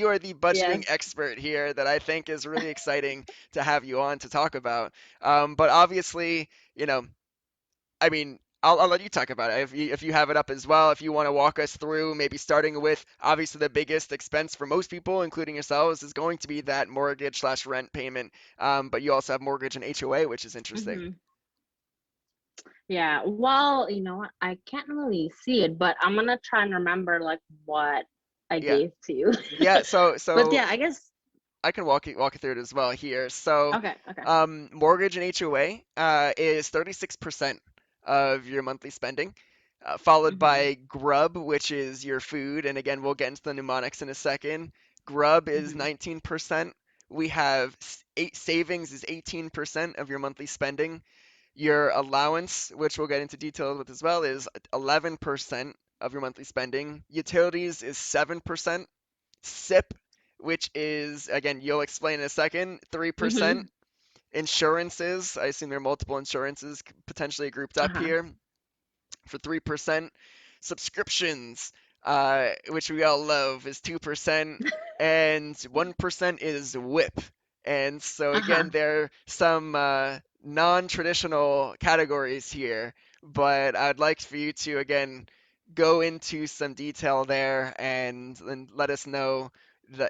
are the budgeting Yes. expert here that I think is really exciting to have you on to talk about. But obviously, you know, I mean, I'll let you talk about it if you have it up as well. If you want to walk us through, maybe starting with obviously the biggest expense for most people, including yourselves, is going to be that mortgage slash rent payment. But you also have mortgage and HOA, which is interesting. Hmm. Yeah. Well, I can't really see it, but I'm gonna try and remember like what I Yeah, gave to you. yeah. So But so yeah, I guess. I can walk you through it as well here. So, Okay. Okay. mortgage and HOA is 36% of your monthly spending, followed Hmm. by grub, which is your food. And again, we'll get into the mnemonics in a second. Grub is Hmm. 19%. We have eight savings is 18% of your monthly spending. Your allowance, which we'll get into details with as well, is 11% of your monthly spending. Utilities is 7%. SIP, which is, again, you'll explain in a second, 3%. Hmm. Insurances, I assume there are multiple insurances potentially grouped up Uh-huh. here for 3%. Subscriptions, which we all love, is 2%. And 1% is WHIP. And so, again, Uh-huh. there are some non-traditional categories here, but I'd like for you to, again, go into some detail there and let us know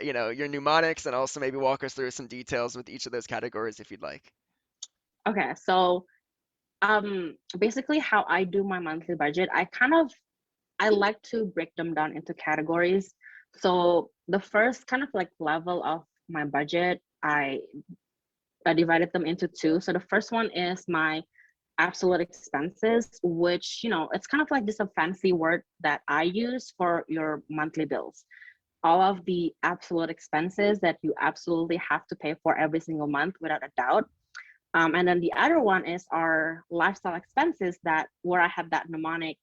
your mnemonics and also maybe walk us through some details with each of those categories if you'd like. Okay. So, basically how I do my monthly budget, I like to break them down into categories. So the first kind of like level of my budget, I divided them into two. So the first one is my absolute expenses, which, it's kind of like just a fancy word that I use for your monthly bills. All of the absolute expenses that you absolutely have to pay for every single month without a doubt. And then the other one is our lifestyle expenses, that where I have that mnemonic,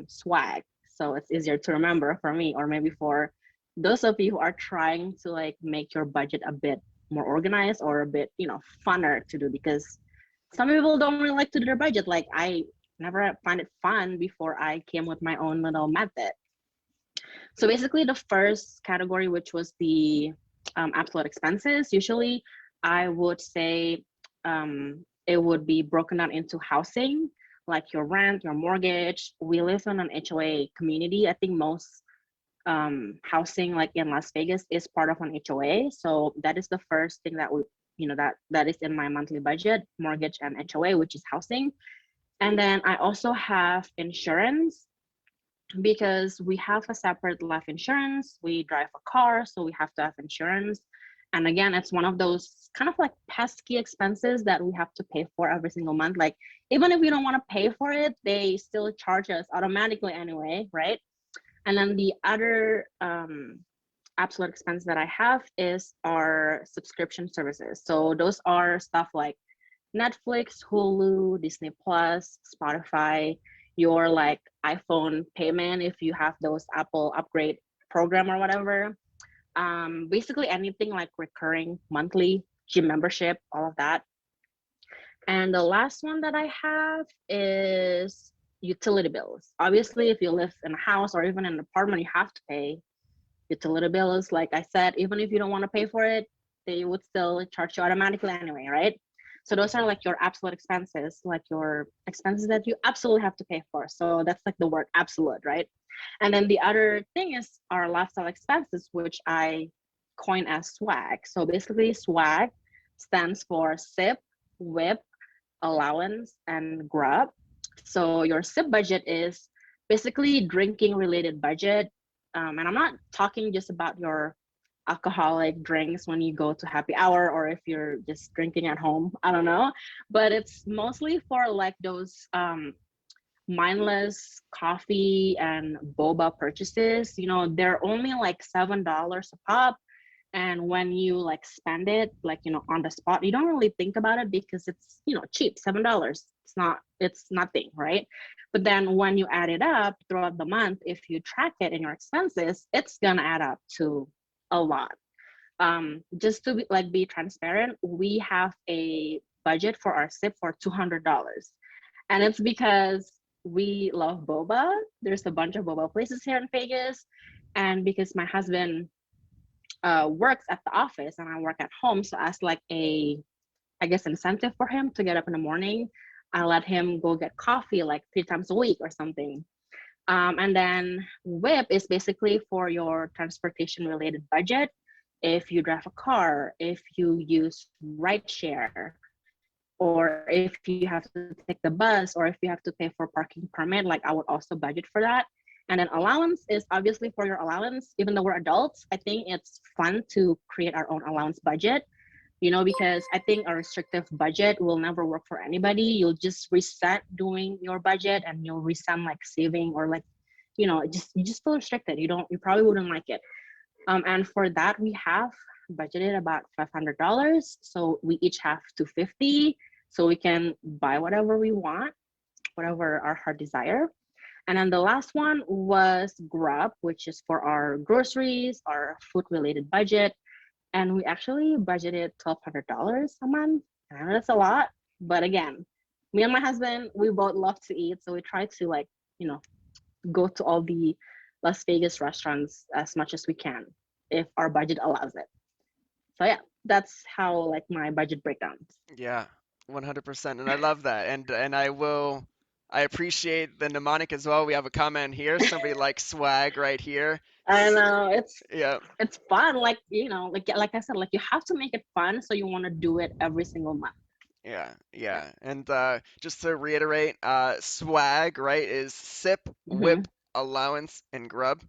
swag. So it's easier to remember for me, or maybe for those of you who are trying to like make your budget a bit more organized or a bit, funner to do, because some people don't really like to do their budget. Like I never find it fun before I came with my own little method. So basically, the first category, which was the absolute expenses, usually I would say it would be broken down into housing, like your rent, your mortgage. We live in an HOA community. I think most housing, like in Las Vegas, is part of an HOA. So that is the first thing that that is in my monthly budget: mortgage and HOA, which is housing. And then I also have insurance, because we have a separate life insurance. We drive a car, so we have to have insurance. And again, it's one of those kind of like pesky expenses that we have to pay for every single month. Like, even if we don't want to pay for it, they still charge us automatically anyway, right? And then the other absolute expense that I have is our subscription services. So those are stuff like Netflix, Hulu, Disney Plus, Spotify, your like iPhone payment if you have those Apple upgrade program or whatever. Basically anything like recurring monthly gym membership, all of that. And the last one that I have is utility bills. Obviously, if you live in a house or even in an apartment, you have to pay utility bills. Like I said, even if you don't want to pay for it, they would still charge you automatically anyway, right? So those are like your absolute expenses, like your expenses that you absolutely have to pay for. So that's like the word absolute, right? And then the other thing is our lifestyle expenses, which I coin as swag. So basically, swag stands for sip, whip, allowance, and grub. So your sip budget is basically drinking related budget. And I'm not talking just about your alcoholic drinks when you go to happy hour, or if you're just drinking at home. I don't know. But it's mostly for like those mindless coffee and boba purchases. They're only like $7 a pop. And when you like spend it, like, on the spot, you don't really think about it because it's, cheap, $7. It's nothing, right? But then when you add it up throughout the month, if you track it in your expenses, it's gonna add up to a lot. Just to be transparent, we have a budget for our sip for $200. And it's because we love boba. There's a bunch of boba places here in Vegas. And because my husband works at the office and I work at home. So as like a, I guess, incentive for him to get up in the morning, I let him go get coffee like 3 times a week or something. And then WHIP is basically for your transportation related budget. If you drive a car, if you use rideshare, or if you have to take the bus, or if you have to pay for parking permit, like I would also budget for that. And then allowance is obviously for your allowance. Even though we're adults, I think it's fun to create our own allowance budget, because I think a restrictive budget will never work for anybody. You'll just reset doing your budget and you'll reset like saving or like, you just feel restricted. You probably wouldn't like it. And for that, we have budgeted about $500. So we each have 250, so we can buy whatever we want, whatever our heart desire. And then the last one was Grub, which is for our groceries, our food related budget. And we actually budgeted $1,200 a month. I know that's a lot, but again, me and my husband, we both love to eat, so we try to like, you know, go to all the Las Vegas restaurants as much as we can if our budget allows it. So yeah, that's how like my budget breakdowns. Yeah, 100%. And I love that. And I appreciate the mnemonic as well. We have a comment here. Somebody likes swag right here. I know Yeah, it's fun. Like like I said, like you have to make it fun, so you want to do it every single month. yeah, Yeah. yeah. And just to reiterate, swag, right, is sip, Mm-hmm. whip, allowance, and grub.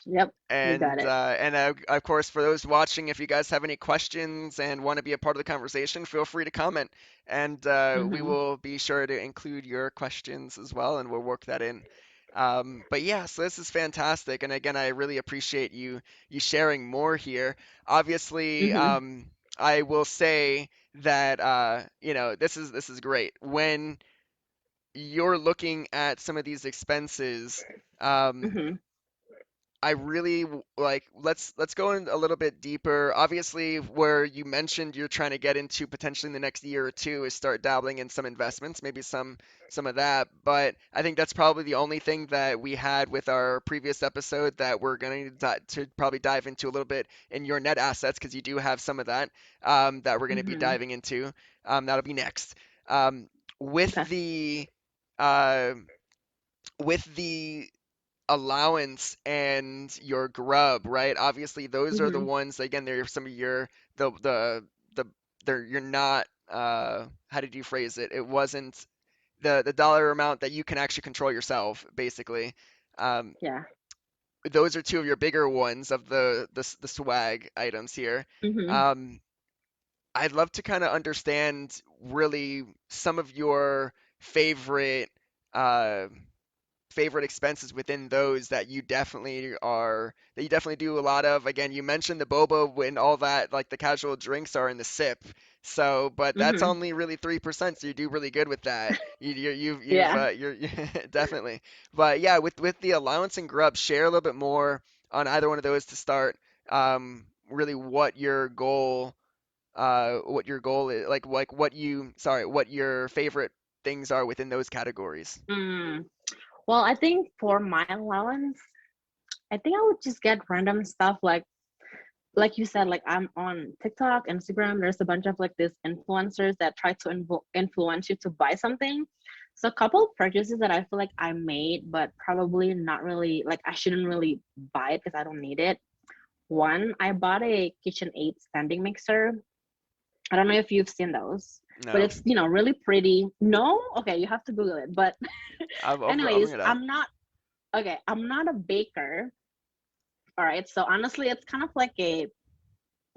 Yep, you got And it. of course, for those watching, if you guys have any questions and want to be a part of the conversation, feel free to comment, and we Mm-hmm. will be sure to include your questions as well, and we'll work that in. But yeah, so this is fantastic, and again, I really appreciate you sharing more here. Obviously, Mm-hmm. I will say that this is great when you're looking at some of these expenses. Um, Mm-hmm. I really like let's go in a little bit deeper. Obviously, where you mentioned you're trying to get into potentially in the next year or two is start dabbling in some investments, maybe some of that. But I think that's probably the only thing that we had with our previous episode that we're going to probably dive into a little bit in your net assets because you do have some of that that we're going to be Mm-hmm. diving into. That'll be next. Um, with Okay. the uh, with the allowance and your grub, right? Obviously, those are the Mm-hmm. ones. Again, they're some of your the they're you're not. How did you phrase it? It wasn't the dollar amount that you can actually control yourself, basically. Um, Yeah. those are two of your bigger ones of the swag items here. Mm-hmm. Um, I'd love to kind of understand really some of your favorite uh, favorite expenses within those that you definitely do a lot of. Again, you mentioned the boba when all that like the casual drinks are in the sip. So, but that's Mm-hmm. only really 3%, so you do really good with that. You've Yeah. you're definitely. But yeah, with the allowance and grub, share a little bit more on either one of those to start. Really what your goal is, like what your favorite things are within those categories. Mm. Well, I think for my allowance, I think I would just get random stuff like you said, like I'm on TikTok, Instagram. There's a bunch of like these influencers that try to influence you to buy something. So a couple of purchases that I feel like I made, but probably not really like I shouldn't really buy it because I don't need it. One, I bought a KitchenAid standing mixer. I don't know if you've seen those, but No. it's really pretty. No, okay, you have to Google it. But I'll bring anyways, it up. I'm not a baker. All right, so honestly, it's kind of like a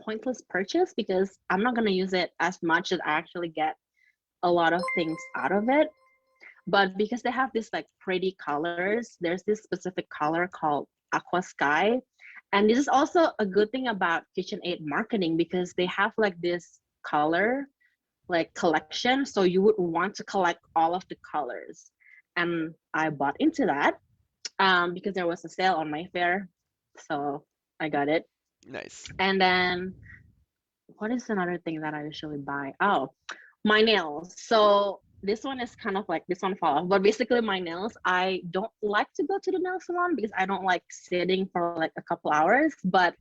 pointless purchase because I'm not going to use it as much as I actually get a lot of things out of it. But because they have these like pretty colors, there's this specific color called aqua sky. And this is also a good thing about KitchenAid marketing because they have like this color like collection. So you would want to collect all of the colors. And I bought into that because there was a sale on Mayfair. So I got it. Nice. And then what is another thing that I usually buy? Oh, my nails. So this one is kind of like this one fall off, but basically my nails, I don't like to go to the nail salon because I don't like sitting for like a couple hours. But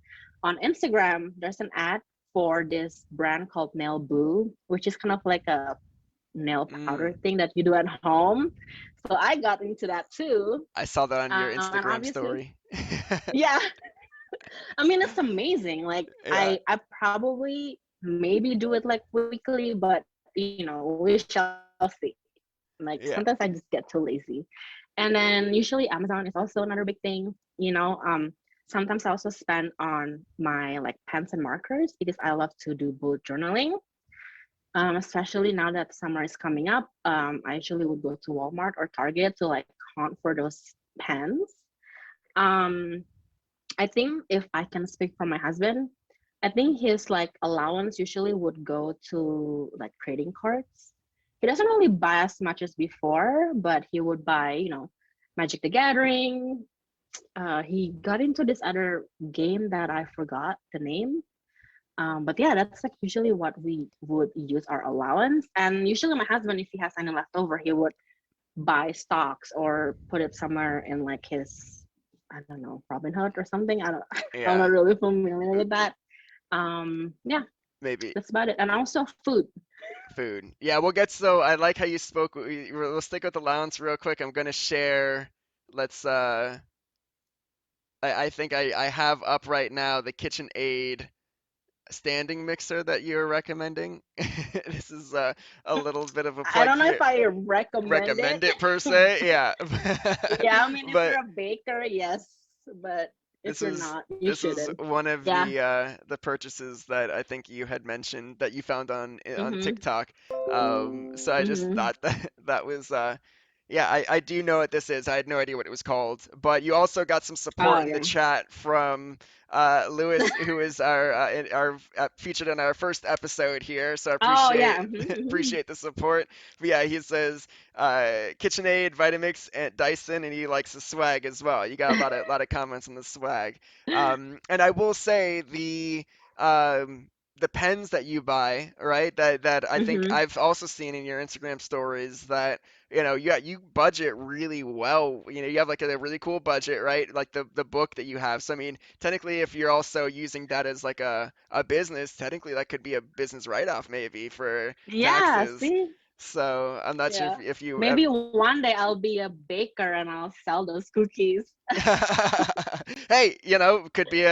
on Instagram, there's an ad for this brand called 𝗿𝗂𝗶𝗹, which is kind of like a nail powder Mm. thing that you do at home. So I got into that too. I saw that on your And Instagram obviously, story. yeah, I mean, it's amazing. Like Yeah, I probably maybe do it like weekly, but we shall see. Like sometimes I just get too yeah. lazy. And then usually Amazon is also another big thing. Sometimes I also spend on my like pens and markers because I love to do bullet journaling. Especially now that summer is coming up, I usually would go to Walmart or Target to like hunt for those pens. Um, I think if I can speak for my husband, I think his like allowance usually would go to like trading cards. He doesn't really buy as much as before, but he would buy, Magic the Gathering. He got into this other game that I forgot the name. But yeah, that's like usually what we would use our allowance. And usually my husband, if he has any left over, he would buy stocks or put it somewhere in like his, I don't know, Robinhood or something. I don't I'm Yeah, not really familiar with that. Yeah, maybe that's about it. And also food. food. Yeah, we'll get so I like how you spoke. We'll stick with allowance real quick. I'm gonna share. Let's I think I have up right now the KitchenAid standing mixer that you're recommending. This is a little bit of a I plug don't know here. if I recommend it. Recommend it per se, yeah. Yeah, I mean if But you're a baker, yes, but if this you're is not, you this is shouldn't. one of Yeah. the purchases that I think you had mentioned that you found on Mhm. TikTok. So I just Mhm. thought that that was yeah, I do know what this is. I had no idea what it was called. But you also got some Oh support in the yeah. chat from Lewis, who is our featured in our first episode here. So I Oh appreciate yeah. Mhm. Mhm. appreciate the support. But yeah, he says KitchenAid, Vitamix, and Dyson, and he likes the swag as well. You got a lot of comments on the swag. And I will say um, the pens that you buy, right? That I think Mhm. I've also seen in your Instagram stories that you budget really well. You have like a really cool budget, right? Like the book that you have. So I mean, technically, if you're also using that as like a business, technically that could be a business write-off maybe for Yeah, taxes. see? So I'm not sure Yeah. if you Maybe one day I'll be a baker and I'll sell those cookies. Hey, could be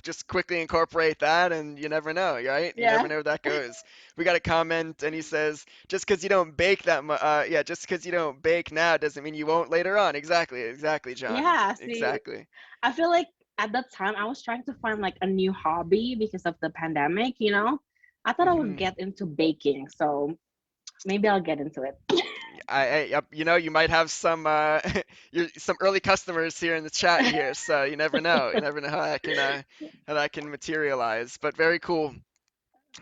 just quickly incorporate that, and you never know, right? You never Yeah. know where that goes. We got a comment, and he says, just because you don't bake yeah, just because you don't bake now doesn't mean you won't later on. Exactly, exactly, John. Yeah, see, Exactly. I feel like at that time I was trying to find like a new hobby because of the pandemic. I thought I would Hmm. get into baking, so maybe I'll get into it. You might have some some early customers here in the chat here, so you never know. You never know how that can materialize. But very cool.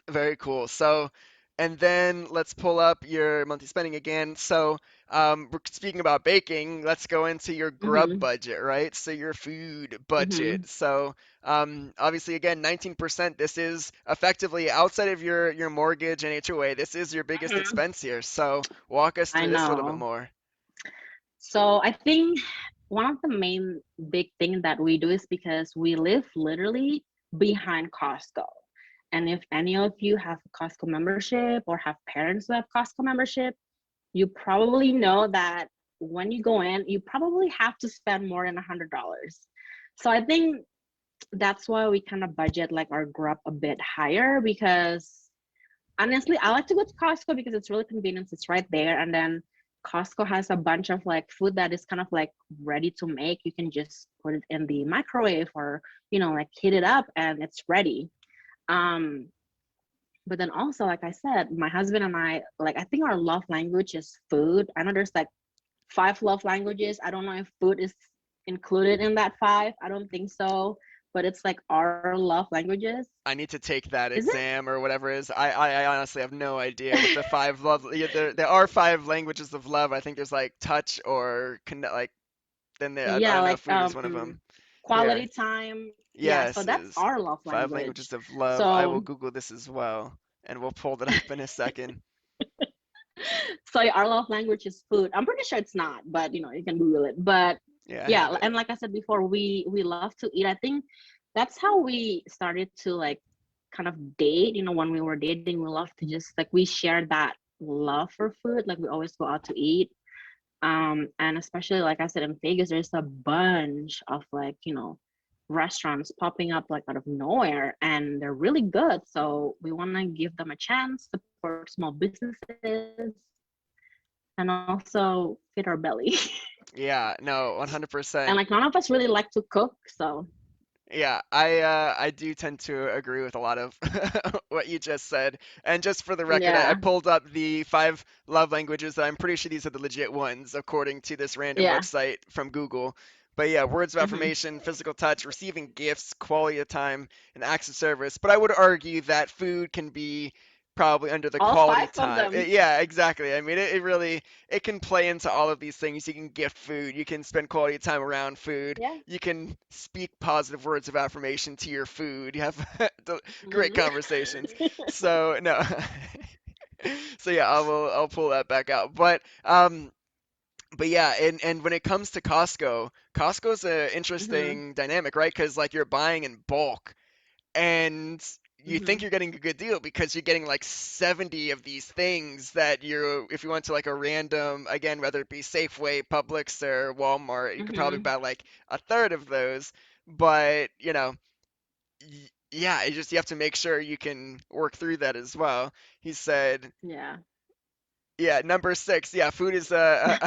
Very cool. So, and then let's pull up your monthly spending again. So, we're speaking about baking. Let's go into your grub Mhm. budget, right? So your food Mhm. budget. So, obviously, again, 19%. This is effectively outside of your mortgage and HOA. This is your biggest Mhm. expense here. So, walk us I through this a little bit know. more. So I think one of the main big thing that we do is because we live literally behind Costco. And if any of you have a Costco membership or have parents who have Costco membership, you probably know that when you go in, you probably have to spend more than $100. So I think that's why we kind of budget like our grub a bit higher because honestly, I like to go to Costco because it's really convenient. It's right there. And then Costco has a bunch of like food that is kind of like ready to make. You can just put it in the microwave or, like heat it up and it's ready. Um, but then also, like I said, my husband and I, like, I think our love language is food. I know there's like five love languages. I don't know if food is included in that five. I don't think so. But it's like our love languages. I need to take that Is it? exam or whatever it is. I honestly have no idea what the five love. Yeah, there are five languages of love. I think there's like touch or connect, like then there, I Yeah, don't know if like food is one of them. quality Here, time. Yeah, so yes, that's is our love five language. languages of love. I will So Google this as well, and we'll pull that up in a second. so yeah, our love language is food. I'm pretty sure it's not, but you can Google it. But Yeah, I yeah, have it. and like I said before, we love to eat. I think that's how we started to like kind of date. When we were dating, we loved to just like we shared that love for food. Like we always go out to eat. And especially like I said in Vegas, there's a bunch of like, restaurants popping up like out of nowhere and they're really good. So we want to give them a chance, support small businesses, and also feed our belly. Yeah, no, And 100%. like none of us really like to cook, so Yeah, I do tend to agree with a lot of what you just said. And just for the record, I yeah. pulled up the five love languages. I'm pretty sure these are the legit ones, according to this random Yeah. website from Google. But yeah, words of Hmm. affirmation, physical touch, receiving gifts, quality of time, and acts of service. But I would argue that food can be probably under the All quality five of time. them. Yeah, exactly. I mean, it really it can play into all of these things. You can gift food, you can spend quality time around food, Yeah. you can speak positive words of affirmation to your food. You have great Hmm. conversations. So no, so yeah, I'll pull that back out. But yeah, and when it comes to Costco, Costco's an Hmm. interesting dynamic, right? Because like you're buying in bulk, and you think Hmm. you're getting a good deal because you're getting like 70 of these things that you, if you went to like a random, again, whether it be Safeway, Publix, or Walmart, you could probably Hmm. buy like a third of those. But, yeah, it just, you have to make sure you can work through that as well. He said, Yeah. yeah, number six. Yeah, food is a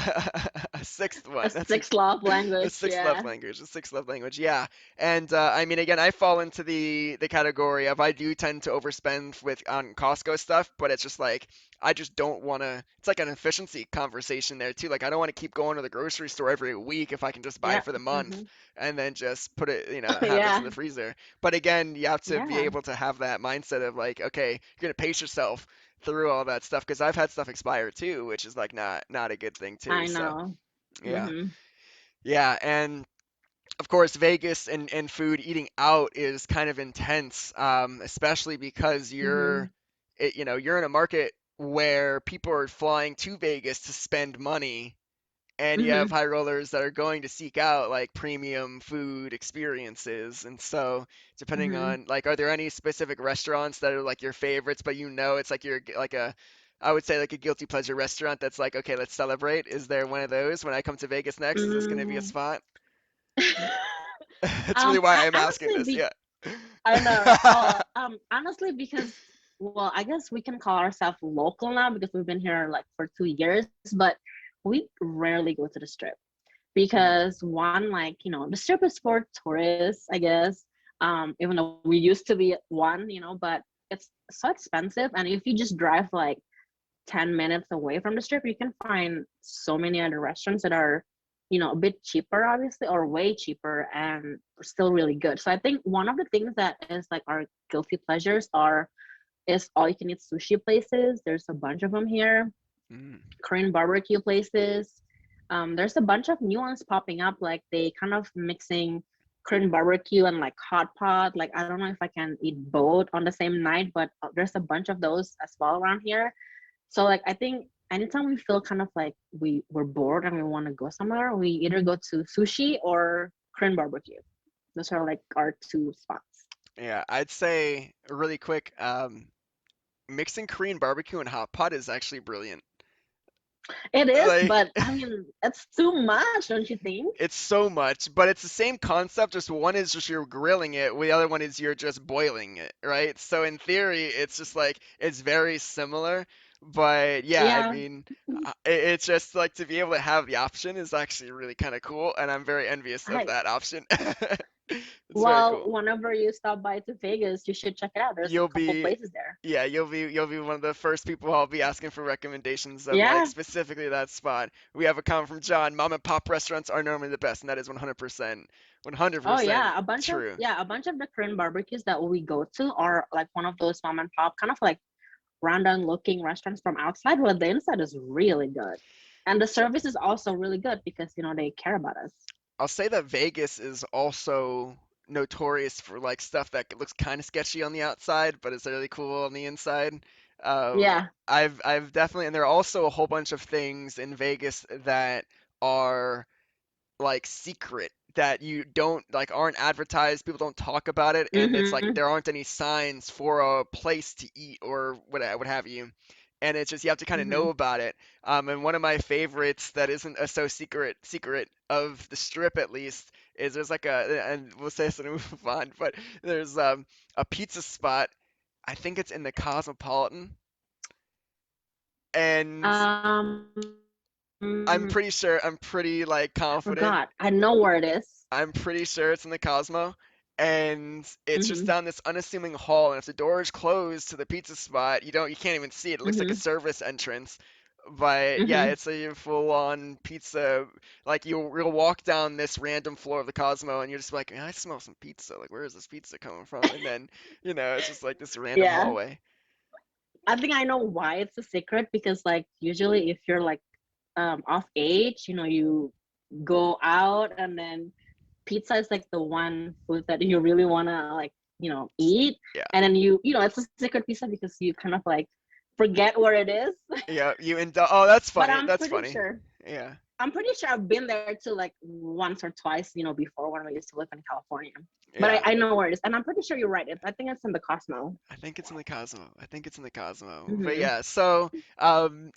sixth A one. That's sixth love a language. sixth love Yeah. language. A sixth love language. Yeah, and I mean, again, I fall into the category of I do tend to overspend with on Costco stuff, but it's just like I just don't want to. It's like an efficiency conversation there too. Like I don't want to keep going to the grocery store every week if I can just buy Yeah. it for the month Hmm. and then just put it, have it in Yeah. the freezer. But again, you have to be Yeah. able to have that mindset of like, okay, you're gonna pace yourself through all that stuff because I've had stuff expire too, which is like not a good thing too. I So know. yeah, Hmm. yeah, and of course Vegas and food eating out is kind of intense, especially because Hmm. you're in a market where people are flying to Vegas to spend money and you have Hmm. high rollers that are going to seek out like premium food experiences. And so, depending Hmm. on like, are there any specific restaurants that are like your favorites, but it's like you're like I would say like a guilty pleasure restaurant that's like, okay, let's celebrate. Is there one of those when I come to Vegas next? Is this going to be a Mm. spot? That's really why I'm asking Honestly, this. Yeah. I know, right? Oh, honestly, because well, I guess we can call ourselves local now because we've been here like for 2 years, but we rarely go to the strip Mm, because one, like the strip is for tourists, I guess. Even though we used to be one, but it's so expensive, and if you just drive like 10 minutes away from the strip, you can find so many other restaurants that are, a bit cheaper, obviously, or way cheaper and still really good. So I think one of the things that is like our guilty pleasures is all you can eat sushi places. There's a bunch of them here. mm. Korean barbecue places. There's a bunch of new ones popping up. Like they kind of mixing Korean barbecue and like hot pot. Like I don't know if I can eat both on the same night, but there's a bunch of those as well around here. So like I think anytime we feel kind of like we're bored and we want to go somewhere, we either go to sushi or Korean barbecue. Those are like our two spots. Yeah, I'd say really quick, mixing Korean barbecue and hot pot is actually brilliant. It is, Like but I mean, it's too much, don't you think? it's so much, but it's the same concept. Just one is just you're grilling it, the other one is you're just boiling it, right? So in theory, it's just like it's very similar. But yeah, I Yeah. mean, it's just like to be able to have the option is actually really kind of cool, and I'm very envious of I that option. It's very well, cool. whenever you stop by to Vegas, you should check it out. There's a You'll couple be places there. Yeah, you'll be one of the first people I'll be asking for recommendations of like Yeah. specifically that spot. We have a comment from John. Mom and pop restaurants are normally the best, and that is 100% Oh 100% yeah, true. a bunch of the Korean barbecues that we go to are like one of those mom and pop kind of like rundown looking restaurants from outside, but the inside is really good. And the service is also really good because they care about us. I'll say that Vegas is also notorious for like stuff that looks kind of sketchy on the outside, but is really cool on the inside. Yeah. I've definitely, and there are also a whole bunch of things in Vegas that are like secret that you don't like aren't advertised, people don't talk about it, and it's like Mm-hmm. there aren't any signs for a place to eat or what have you. And it's just you have to kind of know Mm-hmm. about it. And one of my favorites that isn't a so secret of the strip at least is there's like a, and we'll say this and move on, but there's a pizza spot. I think it's in the Cosmopolitan, and Mm, I'm pretty like I confident. forgot. I know where it is. I'm pretty sure it's in the Cosmo, and it's just Mm-hmm. down this unassuming hall. And if the door is closed to the pizza spot, you can't even see it. It looks like a Mm-hmm. service entrance. But yeah, Mm-hmm. it's a full-on pizza. Like you'll walk down this random floor of the Cosmo, and you're just like, man, I smell some pizza. Like, where is this pizza coming from? And then it's just like this random Yeah. hallway. I think I know why it's a secret because like usually if you're like off age, you go out and then pizza is like the one food that you really wanna like, eat. Yeah, And then it's a secret pizza because you kind of like forget where it is. yeah. You indul. Oh, that's But funny. That's funny. Yeah, I'm pretty sure I've been there too like once or twice, before when we used to live in California. But I, yeah. I know where it is. And I'm pretty sure you're right. I think it's in the Cosmo. I think it's in the Cosmo. I think it's in the Cosmo. But Mm-hmm. yeah, so um,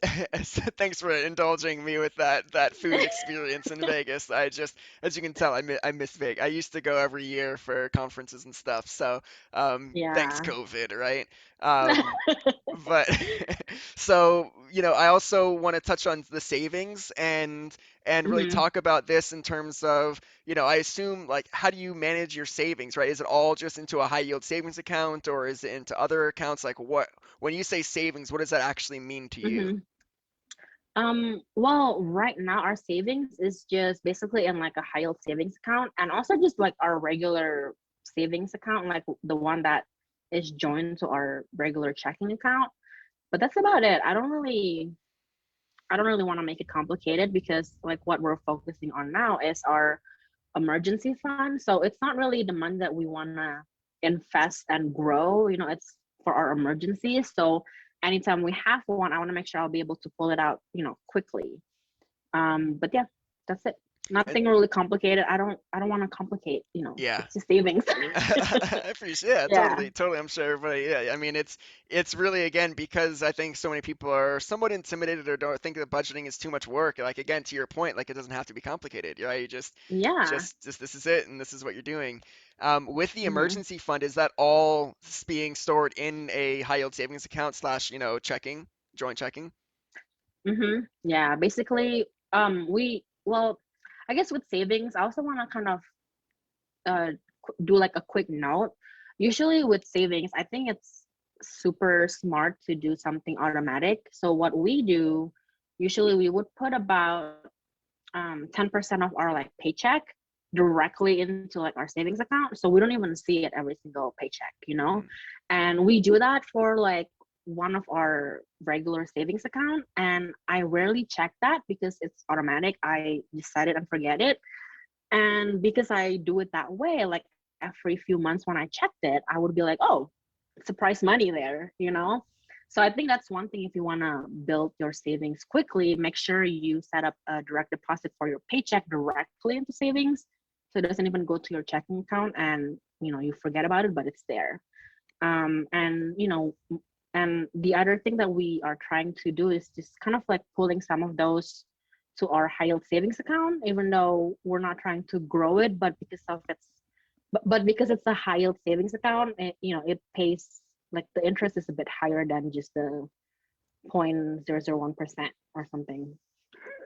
thanks for indulging me with that food experience in Vegas. I just, as you can tell, I miss Vegas. I used to go every year for conferences and stuff. So thanks Yeah. COVID, right? Um, but so I also want to touch on the savings and really Mm-hmm. talk about this in terms of I assume like how do you manage your savings, right? Is it all just into a high yield savings account or is it into other accounts? Like what when you say savings, what does that actually mean to you? Mm-hmm. Well, right now our savings is just basically in like a high yield savings account and also just like our regular savings account, like the one that is joined to our regular checking account. But that's about it. I don't really want to make it complicated because like what we're focusing on now is our emergency fund. So it's not really the money that we want to invest and grow, it's for our emergencies. So anytime we have one, I want to make sure I'll be able to pull it out, quickly. But yeah, that's it. And Nothing really complicated. I don't want to complicate, yeah. it's just savings. I appreciate, yeah, Yeah. totally. I'm sure everybody, yeah. I mean, it's really again because I think so many people are somewhat intimidated or don't think that budgeting is too much work. Like again, to your point, like it doesn't have to be complicated, right? You Yeah. just this is it, and this is what you're doing. With the Mhm. emergency fund, is that all being stored in a high yield savings account slash checking, joint checking? Yeah, basically we well, I guess with savings, I also want to kind of uh do like a quick note. Usually with savings, I think it's super smart to do something automatic. So what we do, usually we would put about 10% of our like paycheck directly into like our savings account. So we don't even see it every single paycheck. Hmm. And we do that for like one of our regular savings account. And I rarely check that because it's automatic. I decide it and forget it. And because I do it that way, like every few months when I checked it, I would be like, oh, surprise money there. So I think that's one thing if you want to build your savings quickly, make sure you set up a direct deposit for your paycheck directly into savings. So it doesn't even go to your checking account and you forget about it, but it's there. And the other thing that we are trying to do is just kind of like pulling some of those to our high yield savings account, even though we're not trying to grow it, but because it's a high yield savings account, it pays like the interest is a bit higher than just the 0.001% or something.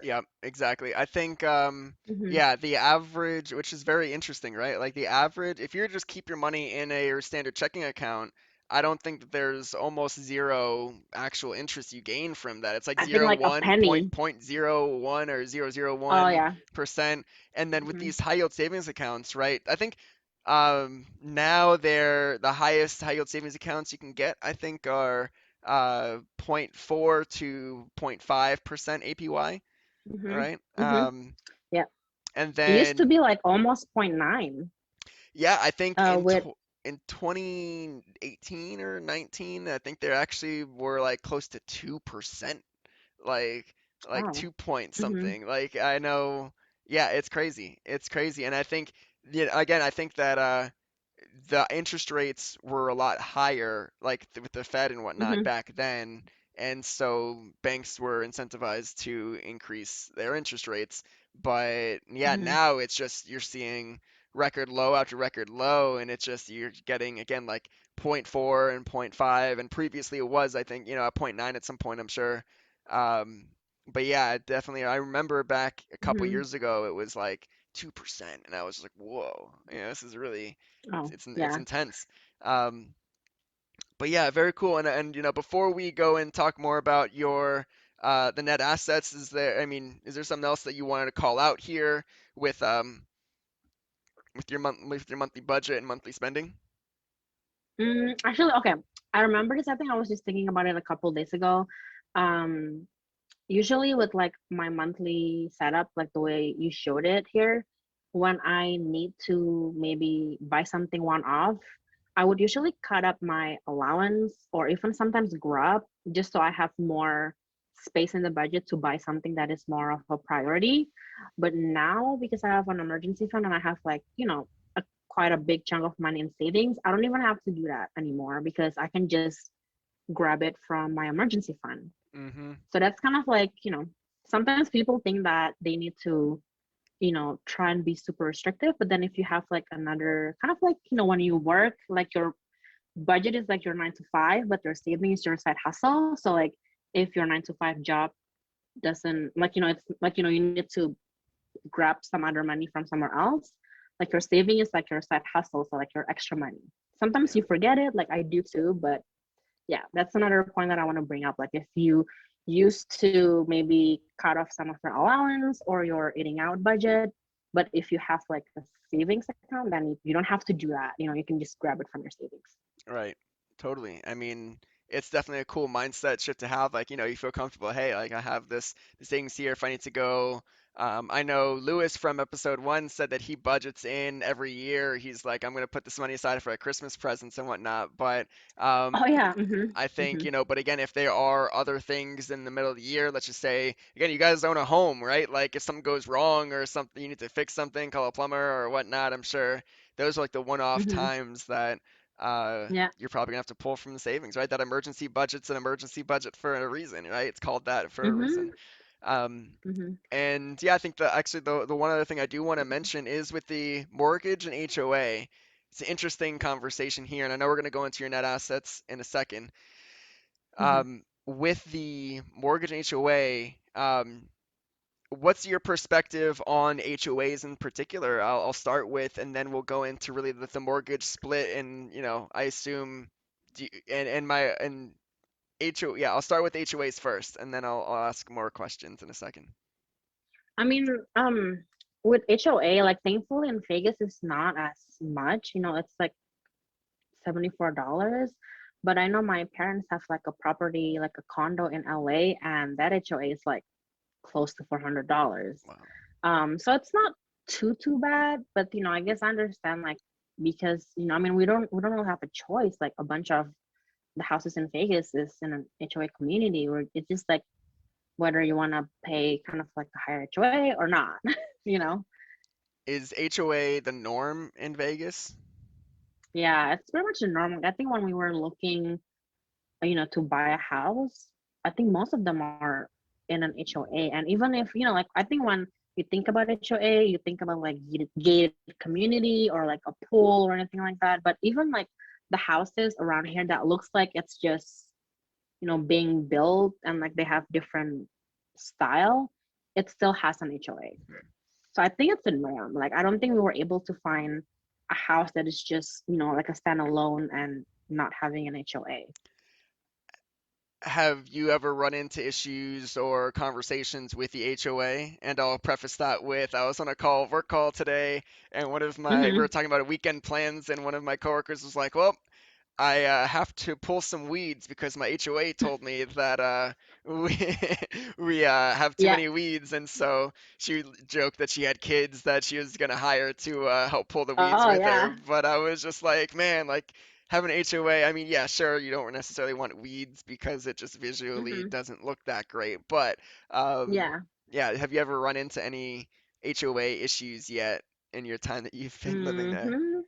Yeah, exactly. I think Mm-hmm. yeah, the average, which is very interesting, right? Like the average, if you just keep your money in a standard checking account, I don't think that there's almost zero actual interest you gain from that. It's like I think zero like a one penny. point zero one or zero zero Oh one yeah. percent. And then with Mm-hmm. these high yield savings accounts, right? I think now they're the highest high yield savings accounts you can get, I think are zero point 0.4 to 0.5% APY. All Mm-hmm. right. Mm-hmm. Yeah. And It used to then be like almost point 0.9. yeah, I think With in 2018 or 19, I think there actually were like close to 2%, like like oh. 2 point Mm-hmm. something. Like I know. Yeah, it's crazy. It's crazy. And I think, yeah, again, I think that the interest rates were a lot higher, like with the Fed and whatnot Mm-hmm. back then, and so banks were incentivized to increase their interest rates. But yeah, Mm-hmm. now it's just you're seeing record low after record low, and it's just you're getting again like point 0.4 and point 0.5, and previously it was I think at point 0.9 at some point I'm sure. Um, but yeah, definitely I remember back a couple Mm-hmm. years ago it was like 2%, and I was like, whoa, this is really Oh, it's yeah. intense. Um, but yeah, very cool. And before we go and talk more about your the net assets, is there something else that you wanted to call out here with with your monthly budget and monthly spending? Actually, okay. I remember this. I think I was just thinking about it a couple days ago. Um, Usually with like my monthly setup, like the way you showed it here, when I need to maybe buy something one off, I would usually cut up my allowance or even sometimes grab just so I have more space in the budget to buy something that is more of a priority. But now because I have an emergency fund and I have like, a quite a big chunk of money in savings, I don't even have to do that anymore because I can just grab it from my emergency fund. Mm-hmm. So that's kind of like, sometimes people think that they need to, try and be super restrictive. But then if you have like another kind of like, when you work, like your budget is like your 9 to 5, but your saving is your side hustle. So like if your 9 to 5 job doesn't like, it's like, you need to grab some other money from somewhere else. Like your saving is like your side hustle. So like your extra money. Sometimes Yeah. you forget it, like I do too, but yeah, that's another point that I want to bring up. Like if you used to maybe cut off some of your allowance or your eating out budget, but if you have like a savings account, then you don't have to do that. You can just grab it from your savings. Right. Totally. I mean, it's definitely a cool mindset shift to have. Like, you feel comfortable. Hey, like I have this things here if I need to go. I know Lewis from episode 1 said that he budgets in every year. He's like, I'm gonna put this money aside for like Christmas presents and whatnot. But Oh um, yeah. Mhm. I think, Mhm. but again, if there are other things in the middle of the year, let's just say, again, you guys own a home, right? Like if something goes wrong or something, you need to fix something, call a plumber or whatnot. I'm sure those are like the one-off Mhm. times that Yeah. you're probably gonna have to pull from the savings, right? That emergency budget's an emergency budget for a reason, right? It's called that for a reason. Mhm. Um, Mhm. and yeah, I think the one other thing I do want to mention is with the mortgage and HOA. It's an interesting conversation here, and I know we're going to go into your net assets in a second. Mhm. With the mortgage and HOA, what's your perspective on HOAs in particular? I'll start with, and then we'll go into really the mortgage split, and I assume, and HO, yeah, I'll start with HOAs first, and then I'll ask more questions in a second. I mean, with HOA, like thankfully in Vegas, it's not as much. It's like $74. But I know my parents have like a property, like a condo in LA, and that HOA is like close to $400. Wow. So it's not too bad, but I guess I understand like because I mean we don't really have a choice. Like a bunch of the houses in Vegas is in an HOA community where it's just like whether you want to pay kind of like a higher HOA or not, you know? Is HOA the norm in Vegas? Yeah, it's pretty much the normal. I think when we were looking, to buy a house, I think most of them are in an HOA. And even if, like I think when you think about HOA, you think about like gated community or like a pool or anything like that. But even like the houses around here that looks like it's just, being built and like they have different style, it still has an HOA. So I think it's a norm. Like I don't think we were able to find a house that is just, like a standalone and not having an HOA. Have you ever run into issues or conversations with the HOA? And I'll preface that with I was on a work call today, and we were Mm-hmm. talking about weekend plans, and one of my coworkers was like, "Well, I have to pull some weeds because my HOA told me that we we have too Yeah. many weeds, and so she joked that she had kids that she was gonna hire to help pull the weeds Oh with her. yeah. But I was just like, man, like having an HOA. I mean, yeah, sure, you don't necessarily want weeds because it just visually Mm-hmm. doesn't look that great. But um, Yeah. yeah, have you ever run into HOA issues yet in your time that you've been living there? Mm-hmm.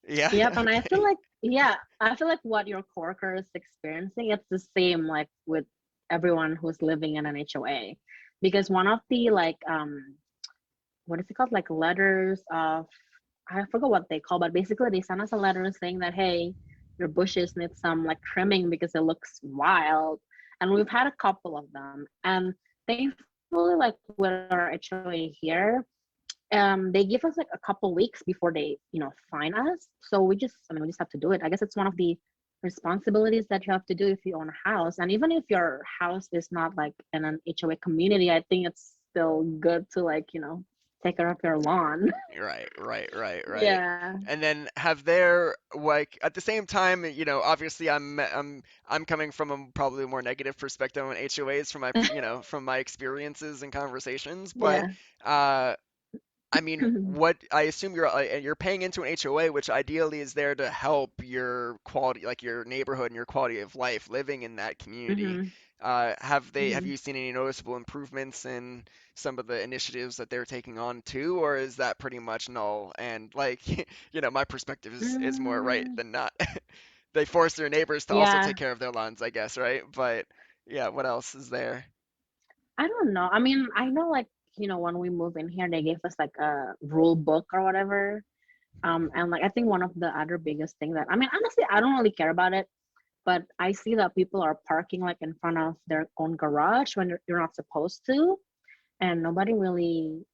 Yeah. Yep, and I feel Okay. like, yeah, I feel like what your coworker is experiencing, it's the same like with everyone who's living in an HOA. Because one of the like what is it called? Like letters of, I forgot what they call, but basically they sent us a letter saying that, hey, your bushes need some like trimming because it looks wild. And we've had a couple of them. And thankfully, like with our HOA here, they give us like a couple weeks before they, fine us. So we just have to do it. I guess it's one of the responsibilities that you have to do if you own a house. And even if your house is not like in an HOA community, I think it's still good to like, take care of your lawn. Right, right, right, right. Yeah. And then have there like at the same time, obviously I'm coming from a probably more negative perspective on HOAs from from my experiences and conversations, but Yeah. uh I mean, what I assume you're paying into an HOA, which ideally is there to help your quality, like your neighborhood and your quality of life living in that community. Hmm. Have Hmm. you seen any noticeable improvements in some of the initiatives that they're taking on too, or is that pretty much null? And like, my perspective is more right Mm, than not. They force their neighbors to also yeah. take care of their lawns, I guess, right? But yeah, what else is there? I don't know. I mean, I know like, when we moved in here, they gave us like a rule book or whatever. And like I think one of the other biggest thing that, I mean, honestly, I don't really care about it, but I see that people are parking like in front of their own garage when you're not supposed to, and nobody really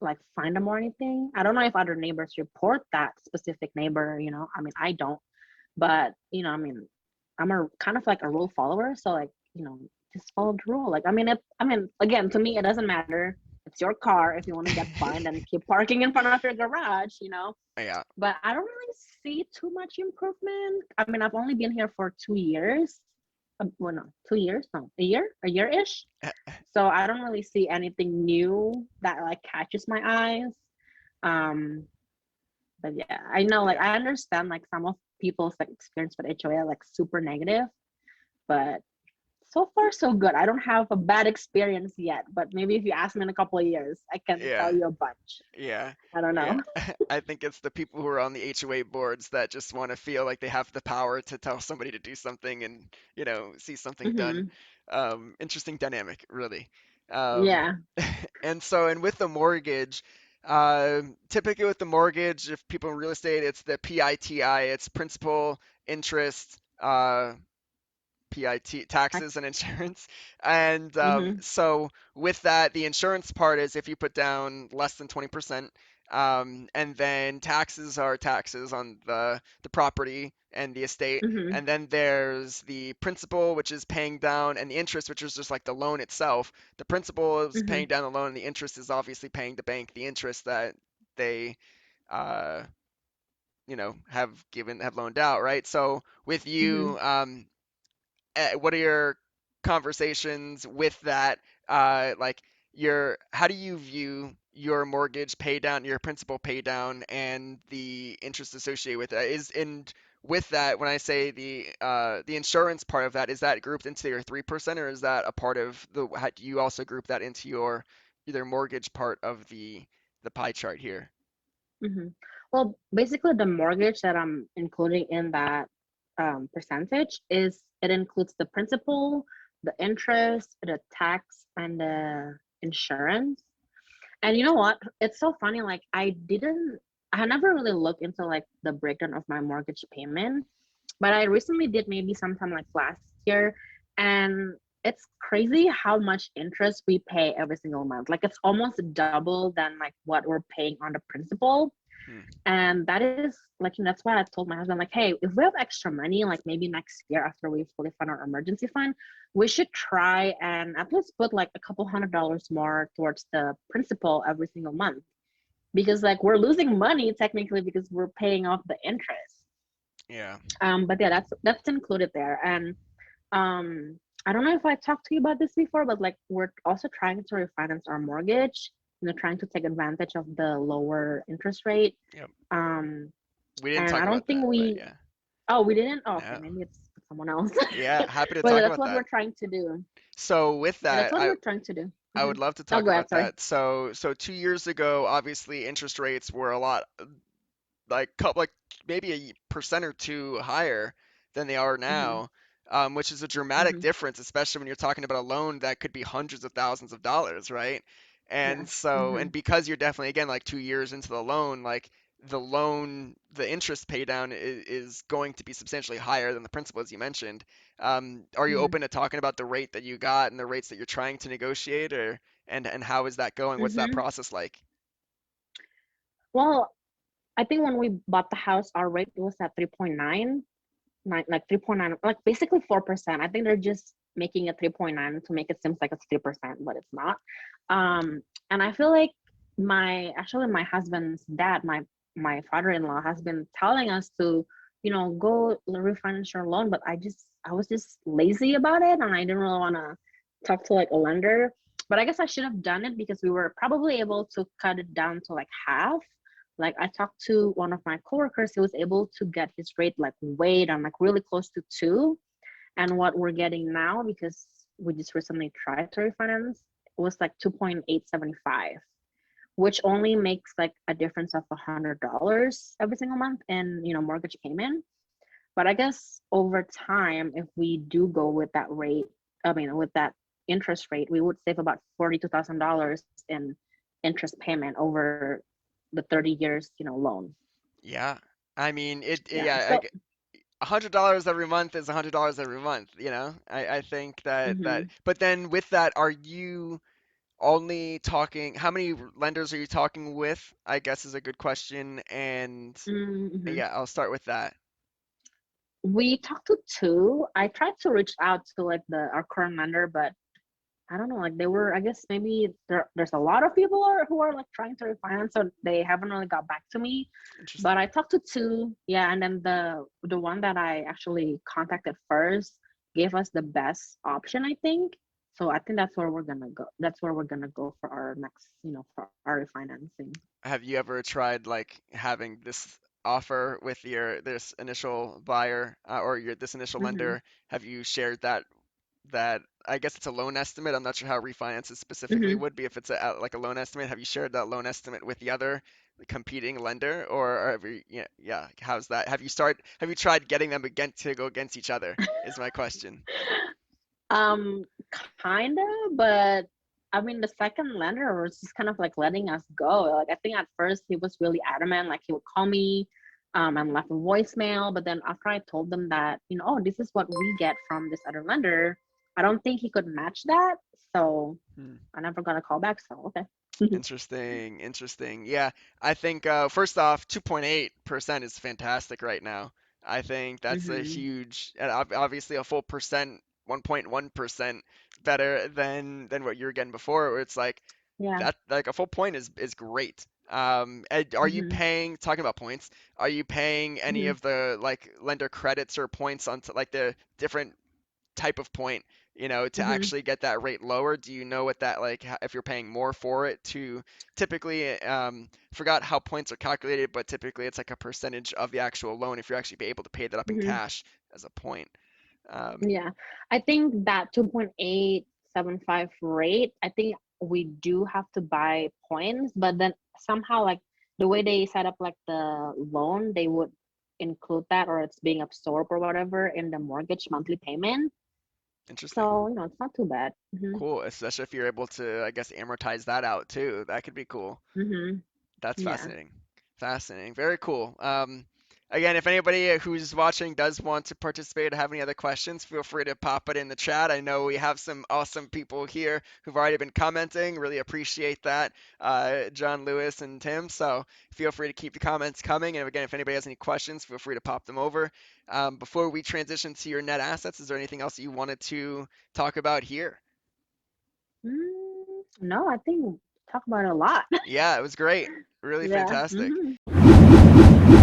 like find them or anything. I don't know if other neighbors report that specific neighbor, I mean, I don't, but I mean, I'm a kind of like a rule follower, so like, just follow the rule. Like, I mean, again, to me, it doesn't matter. It's your car. If you want to get fined and keep parking in front of your garage, Yeah. but I don't really see too much improvement. I mean, I've only been here for 2 years. Well, no, 2 years, no, a year-ish. So I don't really see anything new that like catches my eyes. Um, but yeah, I know like Yeah. I understand like some of people's like experience with HOA are, like super negative, but so far so good. I don't have a bad experience yet, but maybe if you ask me in a couple of years, I can Yeah. tell you a bunch. Yeah, I don't yeah. know. I think it's the people who are on the HOA boards that just want to feel like they have the power to tell somebody to do something and, see something done. Hmm. Interesting dynamic, really. Um, Yeah. and with the mortgage, typically with the mortgage, if people in real estate, it's the PITI, it's principal, interest, PIT taxes and insurance. And Mm-hmm. so with that, the insurance part is if you put down less than 20%, and then taxes are taxes on the property and the estate. Mm-hmm. And then there's the principal, which is paying down, and the interest, which is just like the loan itself. The principal is Mm-hmm. paying down the loan, and the interest is obviously paying the bank the interest that they, uh, have loaned out, right? So with Mm-hmm. you, what are your conversations with that? Like how do you view your mortgage pay down, your principal pay down, and the interest associated with that? And with that, when I say the insurance part of that, is that grouped into your 3%, or is that a part of how do you also group that into your either mortgage part of the pie chart here? Mm-hmm. Well, basically, the mortgage that I'm including in that percentage is it includes the principal, the interest, the tax, and the insurance. And you know what? It's so funny. Like, I had never really looked into like the breakdown of my mortgage payment, but I recently did maybe sometime like last year, and it's crazy how much interest we pay every single month. Like, it's almost double than like what we're paying on the principal. Hmm. And that is like, that's why I told my husband, like, hey, if we have extra money, like maybe next year after we fully fund our emergency fund, we should try and at least put like a couple $100 more towards the principal every single month. Because like we're losing money technically because we're paying off the interest. Yeah. But yeah, that's included there. And um, I don't know if I talked to you about this before, but like we're also trying to refinance our mortgage, trying to take advantage of the lower interest rate. Yep. Um, We didn't and talk I don't about think that, but we, yeah. oh, we didn't. Oh, okay, No. maybe it's someone else. Yeah, happy to But yeah, talk that's about what we're that. trying to do. So with Yeah, that's that, what we're trying to do. I would love to Oh, talk go ahead. about Sorry. that. So 2 years ago, obviously interest rates were a lot like maybe a percent or two higher than they are Mm-hmm. now, which is a dramatic Mm-hmm. difference, especially when you're talking about a loan that could be hundreds of thousands of dollars, right? And Yes. so, Mm-hmm. and because you're definitely again like 2 years into the loan, like the interest pay down is going to be substantially higher than the principal, as you mentioned. Are you Mm-hmm. open to talking about the rate that you got and the rates that you're trying to negotiate, or and how is that going? What's that Mm-hmm. process like? Well, I think when we bought the house, our rate was at 3.9, like 3.9, like basically 4%. I think they're just making it 3.9 to make it seem like it's 3%, but it's not. And I feel like my husband's dad, my father-in-law has been telling us to, go refinance your loan, but I was just lazy about it, and I didn't really want to talk to like a lender. But I guess I should have done it because we were probably able to cut it down to like half. Like I talked to one of my coworkers, he was able to get his rate like way down, like really close to two. And what we're getting now, because we just recently tried to refinance, was like 2.875, which only makes like a difference of $100 every single month in mortgage payment. But I guess over time, if we do go with that rate, I mean with that interest rate, we would save about $42,000 in interest payment over the 30 years, loan. Yeah. I mean, Yeah. yeah, So, $100 every month is $100 every month, you know? I think mm-hmm, but then with that, are you only talking, how many lenders are you talking with? I guess is a good question. And mm-hmm. yeah, I'll start with that. We talked to two. I tried to reach out to like our current lender, but I don't know, like they were, I guess maybe there's a lot of people who are like trying to refinance, so they haven't really got back to me. But Interesting. I talked to two, yeah, and then the one that I actually contacted first gave us the best option, I think. So I think that's where we're gonna go. That's where we're gonna go for our next, for our refinancing. Have you ever tried like having this offer with your this initial buyer or your this initial Mm-hmm. lender? Have you shared that I guess it's a loan estimate. I'm not sure how refinances specifically Mm-hmm. would be if it's like a loan estimate. Have you shared that loan estimate with the other competing lender, or have you, yeah, yeah, how's that? Have you tried getting them against to go against each other? Is my question. Um, Kinda, but I mean, the second lender was just kind of like letting us go. Like, I think at first he was really adamant, like he would call me, and left a voicemail. But then after I told them that, oh, this is what we get from this other lender, I don't think he could match that. So Hmm. I never got a call back. So okay. Interesting, interesting. Yeah, I think first off, 2.8% is fantastic right now. I think that's a Mm-hmm. huge, and obviously a full percent, 1.1% better than what you were getting before, where it's like Yeah. that like a full point is great. And are you Mm-hmm. paying, talking about points, are you paying any Mm-hmm. of the like lender credits or points onto like the different type of point, to Mm-hmm. actually get that rate lower? Do you know what that like if you're paying more for it to typically forgot how points are calculated, but typically it's like a percentage of the actual loan if you're actually be able to pay that up in Mm-hmm. cash as a point. Um, Yeah, I think that 2.875 rate, I think we do have to buy points, but then somehow like the way they set up like the loan, they would include that, or it's being absorbed or whatever in the mortgage monthly payment. Interesting. So, it's not too bad. Cool, especially if you're able to, I guess, amortize that out too. That could be cool. Mm-hmm. That's Yeah. fascinating. Fascinating. Very cool. Again, if anybody who's watching does want to participate or have any other questions, feel free to pop it in the chat. I know we have some awesome people here who've already been commenting. Really appreciate that, John Lewis and Tim. So feel free to keep the comments coming. And again, if anybody has any questions, feel free to pop them over. Before we transition to your net assets, is there anything else you wanted to talk about here? No, I think we talk about it a lot. Yeah, it was great. Really Yeah. fantastic. Mm-hmm.